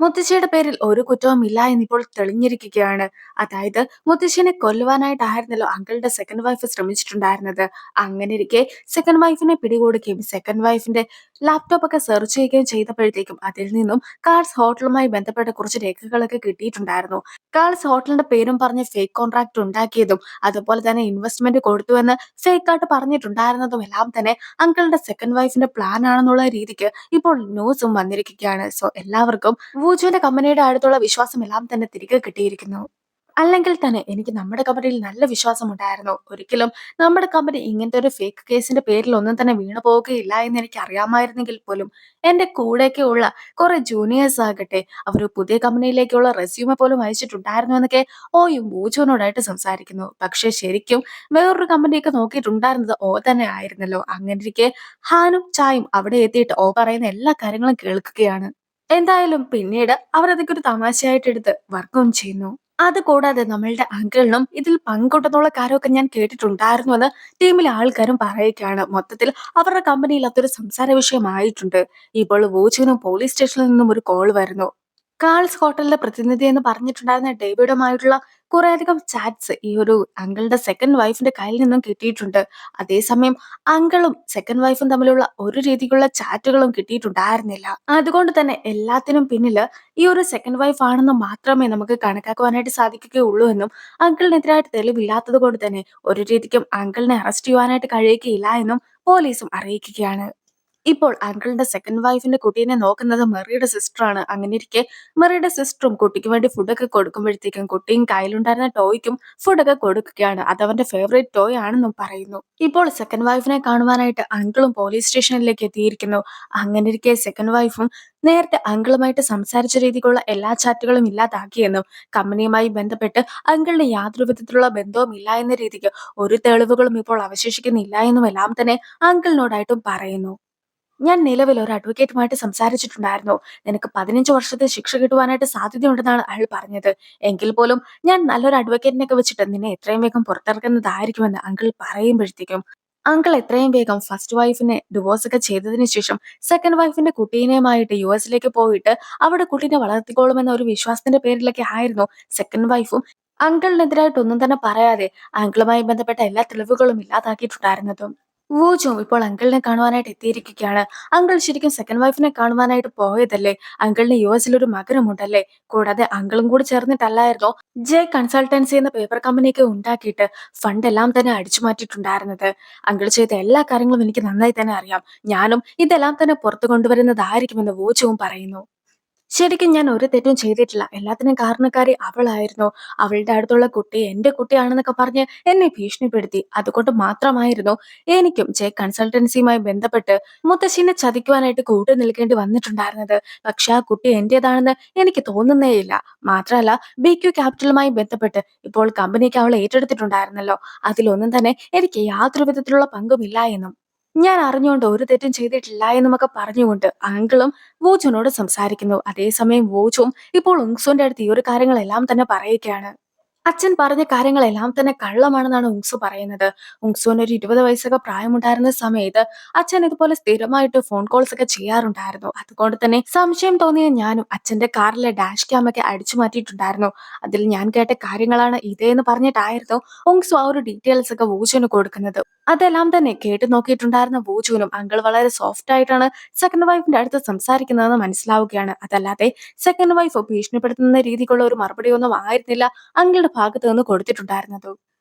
മുത്തശ്ശിയുടെ പേരിൽ ഒരു കുറ്റവും ഇല്ല എന്നിപ്പോൾ തെളിഞ്ഞിരിക്കുകയാണ്. അതായത് മുത്തശ്ശിനെ കൊല്ലുവാനായിട്ടായിരുന്നല്ലോ അങ്കിളുടെ സെക്കൻഡ് വൈഫ് ശ്രമിച്ചിട്ടുണ്ടായിരുന്നത്. അങ്ങനെയിരിക്കെ സെക്കൻഡ് വൈഫിനെ പിടികൂടുകയും സെക്കൻഡ് വൈഫിന്റെ ലാപ്ടോപ്പ് ഒക്കെ സെർച്ച് ചെയ്യുകയും ചെയ്തപ്പോഴത്തേക്കും അതിൽ നിന്നും കാൾസ് ഹോട്ടലുമായി ബന്ധപ്പെട്ട കുറച്ച് രേഖകളൊക്കെ കിട്ടിയിട്ടുണ്ടായിരുന്നു. കാൾസ് ഹോട്ടലിന്റെ പേരും പറഞ്ഞ് ഫേക്ക് കോൺട്രാക്ട് ഉണ്ടാക്കിയതും അതുപോലെ തന്നെ ഇൻവെസ്റ്റ്മെന്റ് കൊടുത്തുവെന്ന് ഫേക്ക് ആയിട്ട് പറഞ്ഞിട്ടുണ്ടായിരുന്നതും എല്ലാം തന്നെ അങ്കിളുടെ സെക്കൻഡ് വൈഫിന്റെ പ്ലാൻ ആണെന്നുള്ള രീതിക്ക് ഇപ്പോൾ ന്യൂസും വന്നിരിക്കുകയാണ്. സോ എല്ലാവർക്കും വൂജുവിന്റെ കമ്പനിയുടെ അടുത്തുള്ള വിശ്വാസമെല്ലാം തന്നെ തിരികെ കിട്ടിയിരിക്കുന്നു. അല്ലെങ്കിൽ തന്നെ എനിക്ക് നമ്മുടെ കമ്പനിയിൽ നല്ല വിശ്വാസം ഉണ്ടായിരുന്നു. ഒരിക്കലും നമ്മുടെ കമ്പനി ഇങ്ങനത്തെ ഒരു ഫേക്ക് കേസിന്റെ പേരിൽ ഒന്നും തന്നെ വീണു പോവുകയില്ല എന്ന് എനിക്ക് അറിയാമായിരുന്നെങ്കിൽ പോലും എന്റെ കൂടെയൊക്കെ ഉള്ള കുറെ ജൂനിയേഴ്സ് ആകട്ടെ അവർ പുതിയ കമ്പനിയിലേക്കുള്ള റെസ്യൂമെ പോലും അയച്ചിട്ടുണ്ടായിരുന്നു എന്നൊക്കെ ഓയും വൂജുവിനോടായിട്ട് സംസാരിക്കുന്നു. പക്ഷെ ശരിക്കും വേറൊരു കമ്പനിയൊക്കെ നോക്കിയിട്ടുണ്ടായിരുന്നത് ഓ തന്നെ ആയിരുന്നല്ലോ. അങ്ങനെയിരിക്കെ ഹാനും ചായും അവിടെ എത്തിയിട്ട് ഓ പറയുന്ന എല്ലാ കാര്യങ്ങളും കേൾക്കുകയാണ്. എന്തായാലും പിന്നീട് അവർ അതൊക്കെ ഒരു തമാശയായിട്ട് എടുത്ത് വർക്കും ചെയ്യുന്നു. അത് കൂടാതെ നമ്മളുടെ അങ്കിളിനും ഇതിൽ പങ്കുണ്ടെന്നുള്ള കാര്യമൊക്കെ ഞാൻ കേട്ടിട്ടുണ്ടായിരുന്നു എന്ന് ടീമിലെ ആൾക്കാരും പറയുകയാണ്. മൊത്തത്തിൽ അവരുടെ കമ്പനിയിൽ അതൊരു സംസാര വിഷയമായിട്ടുണ്ട്. ഇപ്പോൾ വൂച്ചുവിനും പോലീസ് സ്റ്റേഷനിൽ നിന്നും ഒരു കോൾ വരുന്നു. കാൾസ് ഹോട്ടലിന്റെ പ്രതിനിധി എന്ന് പറഞ്ഞിട്ടുണ്ടായിരുന്ന ഡേവിഡുമായിട്ടുള്ള കുറേയധികം ചാറ്റ്സ് ഈ ഒരു അങ്കിളുടെ സെക്കൻഡ് വൈഫിന്റെ കയ്യിൽ നിന്നും കിട്ടിയിട്ടുണ്ട്. അതേസമയം അങ്കിളും സെക്കൻഡ് വൈഫും തമ്മിലുള്ള ഒരു രീതിക്കുള്ള ചാറ്റുകളും കിട്ടിയിട്ടുണ്ടായിരുന്നില്ല. അതുകൊണ്ട് തന്നെ എല്ലാത്തിനും പിന്നില് ഈ ഒരു സെക്കൻഡ് വൈഫ് ആണെന്ന് മാത്രമേ നമുക്ക് കണക്കാക്കുവാനായിട്ട് സാധിക്കുകയുള്ളൂ എന്നും അങ്കിളിനെതിരായിട്ട് തെളിവില്ലാത്തത് കൊണ്ട് തന്നെ ഒരു രീതിക്കും അങ്കിളിനെ അറസ്റ്റ് ചെയ്യുവാനായിട്ട് കഴിയുകയില്ല എന്നും പോലീസും അറിയിക്കുകയാണ്. ഇപ്പോൾ അങ്കിളിന്റെ സെക്കൻഡ് വൈഫിന്റെ കുട്ടീനെ നോക്കുന്നത് മെറിയുടെ സിസ്റ്ററാണ്. അങ്ങനെയിരിക്കെ മെറിയുടെ സിസ്റ്ററും കുട്ടിക്ക് വേണ്ടി ഫുഡൊക്കെ കൊടുക്കുമ്പോഴത്തേക്കും കുട്ടിയും കയ്യിലുണ്ടായിരുന്ന ടോയ്ക്കും ഫുഡൊക്കെ കൊടുക്കുകയാണ്. അത് അവന്റെ ഫേവറേറ്റ് ടോയ് ആണെന്നും പറയുന്നു. ഇപ്പോൾ സെക്കൻഡ് വൈഫിനെ കാണുവാനായിട്ട് അങ്കിളും പോലീസ് സ്റ്റേഷനിലേക്ക് എത്തിയിരിക്കുന്നു. അങ്ങനെയിരിക്കെ സെക്കൻഡ് വൈഫും നേരത്തെ അങ്കിളുമായിട്ട് സംസാരിച്ച രീതിക്കുള്ള എല്ലാ ചാറ്റുകളും ഇല്ലാതാക്കിയെന്നും കമ്പനിയുമായി ബന്ധപ്പെട്ട് അങ്കിളിന് യാതൊരു വിധത്തിലുള്ള ബന്ധവും ഇല്ല എന്ന രീതിക്ക് ഒരു തെളിവുകളും ഇപ്പോൾ അവശേഷിക്കുന്നില്ല എന്നും എല്ലാം തന്നെ അങ്കിളിനോടായിട്ടും പറയുന്നു. ഞാൻ നിലവിൽ ഒരു അഡ്വക്കേറ്റുമായിട്ട് സംസാരിച്ചിട്ടുണ്ടായിരുന്നു. നിനക്ക് 15 വർഷത്തെ ശിക്ഷ കിട്ടുവാനായിട്ട് സാധ്യതയുണ്ടെന്നാണ് അയാൾ പറഞ്ഞത്. എങ്കിൽ പോലും ഞാൻ നല്ലൊരു അഡ്വക്കേറ്റിനെയൊക്കെ വെച്ചിട്ട് നിന്നെ എത്രയും വേഗം പുറത്തിറക്കുന്നതായിരിക്കുമെന്ന് അങ്കിൾ പറയുമ്പോഴത്തേക്കും അങ്കിൾ എത്രയും വേഗം ഫസ്റ്റ് വൈഫിനെ ഡിവോഴ്സ് ഒക്കെ ചെയ്തതിനു ശേഷം സെക്കൻഡ് വൈഫിന്റെ കുട്ടീനെയുമായിട്ട് യുഎസിലേക്ക് പോയിട്ട് അവിടെ കുട്ടീനെ വളർത്തിക്കോളുമെന്ന ഒരു വിശ്വാസത്തിന്റെ പേരിലൊക്കെ ആയിരുന്നു സെക്കൻഡ് വൈഫും അങ്കിളിനെതിരായിട്ട് ഒന്നും തന്നെ പറയാതെ അങ്കിളുമായി ബന്ധപ്പെട്ട എല്ലാ തെളിവുകളും ഇല്ലാതാക്കിയിട്ടുണ്ടായിരുന്നതും. വൂജും ഇപ്പോൾ അങ്കിളിനെ കാണുവാനായിട്ട് എത്തിയിരിക്കുകയാണ്. അങ്കിൾ ശരിക്കും സെക്കൻഡ് വൈഫിനെ കാണുവാനായിട്ട് പോയതല്ലേ? അങ്കിളിന് യുഎസിൽ ഒരു മകനുമുണ്ടല്ലേ? കൂടാതെ അങ്കിളും കൂടി ചേർന്നിട്ടല്ലായിരുന്നോ ജെ കൺസൾട്ടൻസി എന്ന പേപ്പർ കമ്പനിയൊക്കെ ഉണ്ടാക്കിയിട്ട് ഫണ്ട് എല്ലാം തന്നെ അടിച്ചു മാറ്റിയിട്ടുണ്ടായിരുന്നത്. അങ്കിൾ ചെയ്ത എല്ലാ കാര്യങ്ങളും എനിക്ക് നന്നായി തന്നെ അറിയാം. ഞാനും ഇതെല്ലാം തന്നെ പുറത്തു കൊണ്ടുവരുന്നതായിരിക്കുമെന്ന് വൂജുവും പറയുന്നു. ശരിക്കും ഞാൻ ഒരു തെറ്റും ചെയ്തിട്ടില്ല. എല്ലാത്തിനും കാരണക്കാരി അവളായിരുന്നു. അവളുടെ അടുത്തുള്ള കുട്ടി എന്റെ കുട്ടിയാണെന്നൊക്കെ പറഞ്ഞ് എന്നെ ഭീഷണിപ്പെടുത്തി. അതുകൊണ്ട് മാത്രമായിരുന്നു എനിക്കും ജെ കൺസൾട്ടൻസിയുമായി ബന്ധപ്പെട്ട് മുത്തശ്ശിനെ ചതിക്കുവാനായിട്ട് കൂട്ടു നിൽക്കേണ്ടി വന്നിട്ടുണ്ടായിരുന്നത്. പക്ഷെ ആ കുട്ടി എന്റേതാണെന്ന് എനിക്ക് തോന്നുന്നേയില്ല. മാത്രമല്ല BQ ക്യാപിറ്റലുമായി ബന്ധപ്പെട്ട് ഇപ്പോൾ കമ്പനിക്ക് അവൾ ഏറ്റെടുത്തിട്ടുണ്ടായിരുന്നല്ലോ. അതിലൊന്നും തന്നെ എനിക്ക് യാതൊരു വിധത്തിലുള്ള പങ്കുമില്ല എന്നും ഞാൻ അറിഞ്ഞുകൊണ്ട് ഒരു തെറ്റും ചെയ്തിട്ടില്ല എന്നുമൊക്കെ പറഞ്ഞുകൊണ്ട് അങ്കിളും വൂജുനോട് സംസാരിക്കുന്നു. അതേസമയം വൂജും ഇപ്പോൾ ഉങ്സുന്റെ അടുത്ത് ഈ ഒരു കാര്യങ്ങളെല്ലാം തന്നെ പറയുകയാണ്. അച്ഛൻ പറഞ്ഞ കാര്യങ്ങളെല്ലാം തന്നെ കള്ളമാണെന്നാണ് ഉങ്സു പറയുന്നത്. ഉങ്സുവിന് ഒരു 20 വയസ്സൊക്കെ പ്രായമുണ്ടായിരുന്ന സമയത്ത് അച്ഛൻ ഇതുപോലെ സ്ഥിരമായിട്ട് ഫോൺ കോൾസ് ഒക്കെ ചെയ്യാറുണ്ടായിരുന്നു. അതുകൊണ്ട് തന്നെ സംശയം തോന്നിയ ഞാനും അച്ഛന്റെ കാറിലെ ഡാഷ് ക്യാം ഒക്കെ അടിച്ചു മാറ്റിയിട്ടുണ്ടായിരുന്നു. അതിൽ ഞാൻ കേട്ട കാര്യങ്ങളാണ് ഇതേന്ന് പറഞ്ഞിട്ടായിരുന്നു ഉങ്സു ആ ഒരു ഡീറ്റെയിൽസ് ഒക്കെ വൂജുവിന് കൊടുക്കുന്നത്. അതെല്ലാം തന്നെ കേട്ടു നോക്കിയിട്ടുണ്ടായിരുന്ന വൂജുവിനും അങ്കിൾ വളരെ സോഫ്റ്റ് ആയിട്ടാണ് സെക്കൻഡ് വൈഫിന്റെ അടുത്ത് സംസാരിക്കുന്നതെന്ന് മനസ്സിലാവുകയാണ്. അതല്ലാതെ സെക്കൻഡ് വൈഫ് ഭീഷണിപ്പെടുത്തുന്ന രീതിക്കുള്ള ഒരു മറുപടിയൊന്നും ആയിരുന്നില്ല അങ്കിളുടെ ഭാഗത്ത് നിന്ന് കൊടുത്തിട്ടുണ്ടായിരുന്നത്.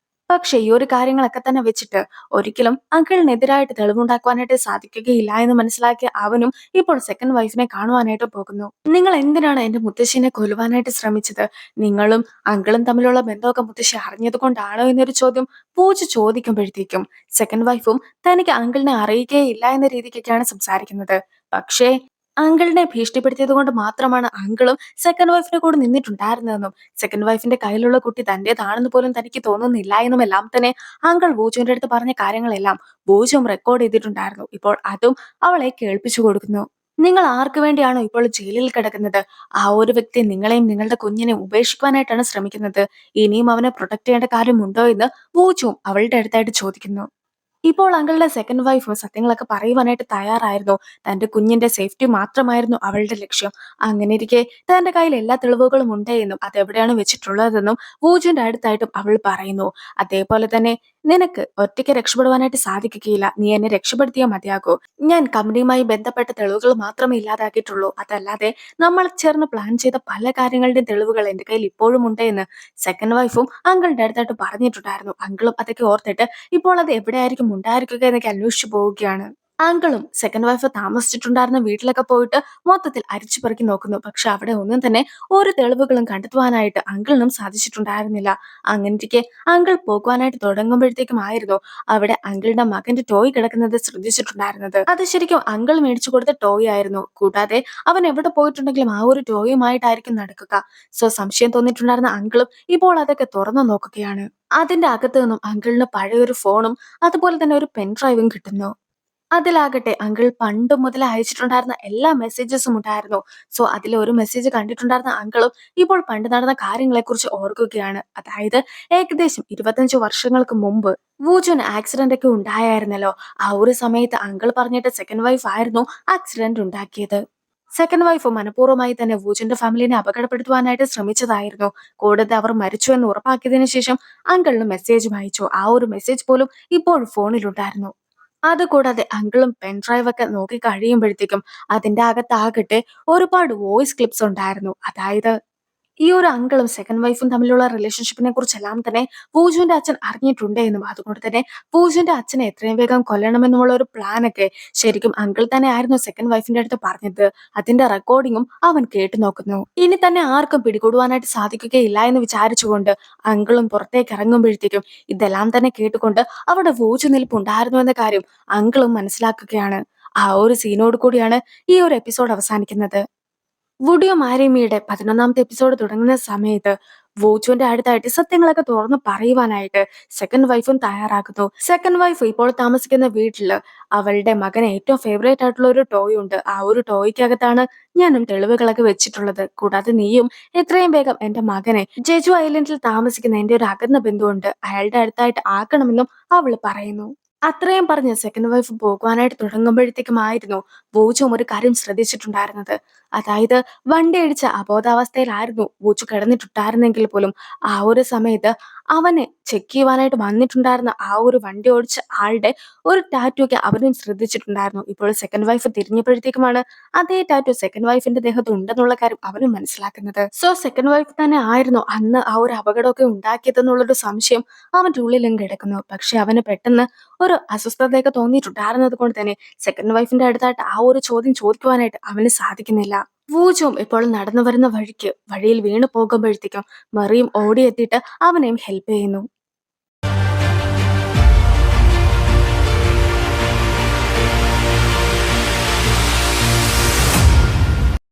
പക്ഷെ ഈ ഒരു കാര്യങ്ങളൊക്കെ തന്നെ വെച്ചിട്ട് ഒരിക്കലും അങ്കിളിനെതിരായിട്ട് തെളിവുണ്ടാക്കുവാനായിട്ട് സാധിക്കുകയില്ല എന്ന് മനസ്സിലാക്കിയ അവനും ഇപ്പോൾ സെക്കൻഡ് വൈഫിനെ കാണുവാനായിട്ട് പോകുന്നു. നിങ്ങൾ എന്തിനാണ് എന്റെ മുത്തശ്ശിനെ കൊല്ലുവാനായിട്ട് ശ്രമിച്ചത്? നിങ്ങളും അങ്കിളും തമ്മിലുള്ള ബന്ധമൊക്കെ മുത്തശ്ശി അറിഞ്ഞത് കൊണ്ടാണോ എന്നൊരു ചോദ്യം പൂജ ചോദിക്കുമ്പോഴത്തേക്കും സെക്കൻഡ് വൈഫും തനിക്ക് അങ്കിളിനെ അറിയുകയില്ല എന്ന രീതിക്കൊക്കെയാണ് സംസാരിക്കുന്നത്. പക്ഷേ അങ്കിളിനെ ഭീഷണിപ്പെടുത്തിയത് കൊണ്ട് മാത്രമാണ് അങ്കിളും സെക്കൻഡ് വൈഫിന്റെ കൂടെ നിന്നിട്ടുണ്ടായിരുന്നതെന്നും സെക്കൻഡ് വൈഫിന്റെ കയ്യിലുള്ള കുട്ടി തന്റേതാണെന്ന് പോലും തനിക്ക് തോന്നുന്നില്ല എന്നുമെല്ലാം തന്നെ അങ്കിൾ ബൂജുവിന്റെ അടുത്ത് പറഞ്ഞ കാര്യങ്ങളെല്ലാം ബൂജുവും റെക്കോർഡ് ചെയ്തിട്ടുണ്ടായിരുന്നു. ഇപ്പോൾ അതും അവളെ കേൾപ്പിച്ചു കൊടുക്കുന്നു. നിങ്ങൾ ആർക്ക് വേണ്ടിയാണോ ഇപ്പോൾ ജയിലിൽ കിടക്കുന്നത്? ആ ഒരു വ്യക്തി നിങ്ങളെയും നിങ്ങളുടെ കുഞ്ഞിനെ ഉപേക്ഷിക്കുവാനായിട്ടാണ് ശ്രമിക്കുന്നത്. ഇനിയും അവനെ പ്രൊട്ടക്ട് ചെയ്യേണ്ട കാര്യമുണ്ടോ എന്ന് ബൂജുവും അവളുടെ അടുത്തായിട്ട് ചോദിക്കുന്നു. ഇപ്പോൾ അങ്കിളുടെ സെക്കൻഡ് വൈഫ് സത്യങ്ങളൊക്കെ പറയുവാനായിട്ട് തയ്യാറായിരുന്നു. തന്റെ കുഞ്ഞിന്റെ സേഫ്റ്റി മാത്രമായിരുന്നു അവളുടെ ലക്ഷ്യം. അങ്ങനെയിരിക്കെ തന്റെ കയ്യിൽ എല്ലാ തെളിവുകളും ഉണ്ട് എന്നും അതെവിടെയാണ് വെച്ചിട്ടുള്ളതെന്നും വൂജുവിന്റെ അടുത്തായിട്ടും അവൾ പറയുന്നു. അതേപോലെ തന്നെ നിനക്ക് ഒറ്റയ്ക്ക് രക്ഷപ്പെടുവാനായിട്ട് സാധിക്കുകയില്ല. നീ എന്നെ രക്ഷപ്പെടുത്തിയാൽ മതിയാകൂ. ഞാൻ കമ്പനിയുമായി ബന്ധപ്പെട്ട തെളിവുകൾ മാത്രമേ ഇല്ലാതാക്കിയിട്ടുള്ളൂ. അതല്ലാതെ നമ്മൾ ചേർന്ന് പ്ലാൻ ചെയ്ത പല കാര്യങ്ങളുടെയും തെളിവുകൾ എന്റെ കയ്യിൽ ഇപ്പോഴും ഉണ്ട് എന്ന് സെക്കൻഡ് വൈഫും അങ്കിളിന്റെ അടുത്തായിട്ട് പറഞ്ഞിട്ടുണ്ടായിരുന്നു. അങ്കിളും അതൊക്കെ ഓർത്തിട്ട് ഇപ്പോൾ അത് എവിടെയായിരിക്കും ഉണ്ടായിരിക്കുക എന്നൊക്കെ അന്വേഷിച്ചു പോവുകയാണ്. അങ്കിളും സെക്കൻഡ് വൈഫ് താമസിച്ചിട്ടുണ്ടായിരുന്ന വീട്ടിലൊക്കെ പോയിട്ട് മൊത്തത്തിൽ അരിച്ചു പെറുക്കി നോക്കുന്നു. പക്ഷെ അവിടെ ഒന്നും തന്നെ ഒരു തെളിവുകളും കണ്ടെത്തുവാനായിട്ട് അങ്കിളിനും സാധിച്ചിട്ടുണ്ടായിരുന്നില്ല. അങ്ങനെയിരിക്കെ അങ്കിൾ പോകുവാനായിട്ട് തുടങ്ങുമ്പോഴത്തേക്കും ആയിരുന്നു അവിടെ അങ്കിളുടെ മകന്റെ ടോയ് കിടക്കുന്നത് ശ്രദ്ധിച്ചിട്ടുണ്ടായിരുന്നത്. അത് ശരിക്കും അങ്കിൾ മേടിച്ചു കൊടുത്ത ടോയ് ആയിരുന്നു. കൂടാതെ അവൻ എവിടെ പോയിട്ടുണ്ടെങ്കിലും ആ ഒരു ടോയുമായിട്ടായിരിക്കും നടക്കുക. സോ സംശയം തോന്നിയിട്ടുണ്ടായിരുന്ന അങ്കിളും ഇപ്പോൾ അതൊക്കെ തുറന്നു നോക്കുകയാണ്. അതിന്റെ അകത്ത് നിന്നും അങ്കിളിന് പഴയൊരു ഫോണും അതുപോലെ തന്നെ ഒരു പെൻ ഡ്രൈവും കിട്ടുന്നു. അതിലാകട്ടെ അങ്കിൾ പണ്ട് മുതലേ അയച്ചിട്ടുണ്ടായിരുന്ന എല്ലാ മെസ്സേജസും ഉണ്ടായിരുന്നു. സോ അതിലെ ഒരു മെസ്സേജ് കണ്ടിട്ടുണ്ടായിരുന്ന അങ്കിളും ഇപ്പോൾ പണ്ട് നടന്ന കാര്യങ്ങളെക്കുറിച്ച് ഓർക്കുകയാണ്. അതായത് ഏകദേശം 25 വർഷങ്ങൾക്ക് മുമ്പ് വൂജുന് ആക്സിഡന്റ് ഒക്കെ ഉണ്ടായായിരുന്നല്ലോ. ആ ഒരു സമയത്ത് അങ്കിൾ പറഞ്ഞിട്ട് സെക്കൻഡ് വൈഫ് ആയിരുന്നു ആക്സിഡന്റ് ഉണ്ടാക്കിയത്. സെക്കൻഡ് വൈഫ് മനഃപൂർവ്വമായി തന്നെ വൂജുന്റെ ഫാമിലിനെ അപകടപ്പെടുത്തുവാനായിട്ട് ശ്രമിച്ചതായിരുന്നു. കൂടാതെ അവർ മരിച്ചു എന്ന് ഉറപ്പാക്കിയതിനു ശേഷം അങ്കിളിന് മെസ്സേജും അയച്ചു. ആ ഒരു മെസ്സേജ് പോലും ഇപ്പോഴും ഫോണിലുണ്ടായിരുന്നു. അതുകൂടാതെ അങ്കിളും പെൻഡ്രൈവ് ഒക്കെ നോക്കി കഴിയുമ്പോഴത്തേക്കും അതിന്റെ അകത്താകട്ടെ ഒരുപാട് വോയിസ് ക്ലിപ്സ് ഉണ്ടായിരുന്നു. അതായത് ഈ ഒരു അങ്കിളും സെക്കൻഡ് വൈഫും തമ്മിലുള്ള റിലേഷൻഷിപ്പിനെ കുറിച്ചെല്ലാം തന്നെ പൂജുവിന്റെ അച്ഛൻ അറിഞ്ഞിട്ടുണ്ട് എന്നും അതുകൊണ്ട് തന്നെ പൂജുവിന്റെ അച്ഛനെ എത്രയും വേഗം കൊല്ലണമെന്നുമുള്ള ഒരു പ്ലാൻ ഒക്കെ ശരിക്കും അങ്കിൾ തന്നെ ആയിരുന്നു സെക്കൻഡ് വൈഫിന്റെ അടുത്ത് പറഞ്ഞത്. അതിന്റെ റെക്കോർഡിങ്ങും അവൻ കേട്ടു നോക്കുന്നു. ഇനി തന്നെ ആർക്കും പിടികൂടുവാനായിട്ട് സാധിക്കുകയില്ല എന്ന് വിചാരിച്ചുകൊണ്ട് അങ്കിളും പുറത്തേക്ക് ഇറങ്ങുമ്പോഴത്തേക്കും ഇതെല്ലാം തന്നെ കേട്ടുകൊണ്ട് അവിടെ പൂജ നിൽപ്പുണ്ടായിരുന്നു എന്ന കാര്യം അങ്കിളും മനസ്സിലാക്കുകയാണ്. ആ ഒരു സീനോട് കൂടിയാണ് ഈ ഒരു എപ്പിസോഡ് അവസാനിക്കുന്നത്. വുഡിയോ മാരിമിയുടെ 11ാമത്തെ എപ്പിസോഡ് തുടങ്ങുന്ന സമയത്ത് വോച്ചുവിന്റെ അടുത്തായിട്ട് സത്യങ്ങളൊക്കെ തുറന്നു പറയുവാനായിട്ട് സെക്കൻഡ് വൈഫും തയ്യാറാക്കുന്നു. സെക്കൻഡ് വൈഫ് ഇപ്പോൾ താമസിക്കുന്ന വീട്ടില് അവളുടെ മകന് ഏറ്റവും ഫേവറേറ്റ് ആയിട്ടുള്ള ഒരു ടോയ് ഉണ്ട്. ആ ഒരു ടോയ്ക്കകത്താണ് ഞാനും തെളിവുകളൊക്കെ വെച്ചിട്ടുള്ളത്. കൂടാതെ നീയും എത്രയും വേഗം എന്റെ മകനെ ജെജു ഐലൻഡിൽ താമസിക്കുന്ന എന്റെ ഒരു അകന്ന ബന്ധുവുണ്ട്, അയാളുടെ അടുത്തായിട്ട് ആക്കണമെന്നും അവള് പറയുന്നു. അത്രയും പറഞ്ഞ് സെക്കൻഡ് വൈഫ് പോകുവാനായിട്ട് തുടങ്ങുമ്പോഴത്തേക്കുമായിരുന്നു വോച്ചും ഒരു കാര്യം ശ്രദ്ധിച്ചിട്ടുണ്ടായിരുന്നത്. അതായത് വണ്ടി ഇടിച്ച അബോധാവസ്ഥയിലായിരുന്നു വോച്ചു കിടന്നിട്ടുണ്ടായിരുന്നെങ്കിൽ പോലും ആ ഒരു സമയത്ത് അവനെ ചെക്ക് ചെയ്യുവാനായിട്ട് വന്നിട്ടുണ്ടായിരുന്ന ആ ഒരു വണ്ടി ഓടിച്ച ആളുടെ ഒരു ടാറ്റു ഒക്കെ അവനും ശ്രദ്ധിച്ചിട്ടുണ്ടായിരുന്നു. ഇപ്പോൾ സെക്കൻഡ് വൈഫ് തിരിഞ്ഞപ്പോഴത്തേക്കുമാണ് അതേ ടാറ്റു സെക്കൻഡ് വൈഫിന്റെ ദേഹത്ത് ഉണ്ടെന്നുള്ള കാര്യം അവനും മനസ്സിലാക്കുന്നത്. സോ സെക്കൻഡ് വൈഫ് തന്നെ ആയിരുന്നു അന്ന് ആ ഒരു അപകടമൊക്കെ ഉണ്ടാക്കിയതെന്നുള്ളൊരു സംശയം അവന്റെ ഉള്ളിലും കിടക്കുന്നു. പക്ഷെ അവന് പെട്ടെന്ന് ഒരു അസ്വസ്ഥതയൊക്കെ തോന്നിയിട്ടുണ്ടായിരുന്നത് കൊണ്ട് തന്നെ സെക്കൻഡ് വൈഫിന്റെ അടുത്തായിട്ട് ആ ഒരു ചോദ്യം ചോദിക്കുവാനായിട്ട് അവന് സാധിക്കുന്നില്ല. വൂജും ഇപ്പോൾ നടന്നു വരുന്ന വഴിയിൽ വീണു പോകുമ്പോഴത്തേക്കും മറിയും ഓടിയെത്തിയിട്ട് അവനെയും ഹെൽപ്പ് ചെയ്യുന്നു.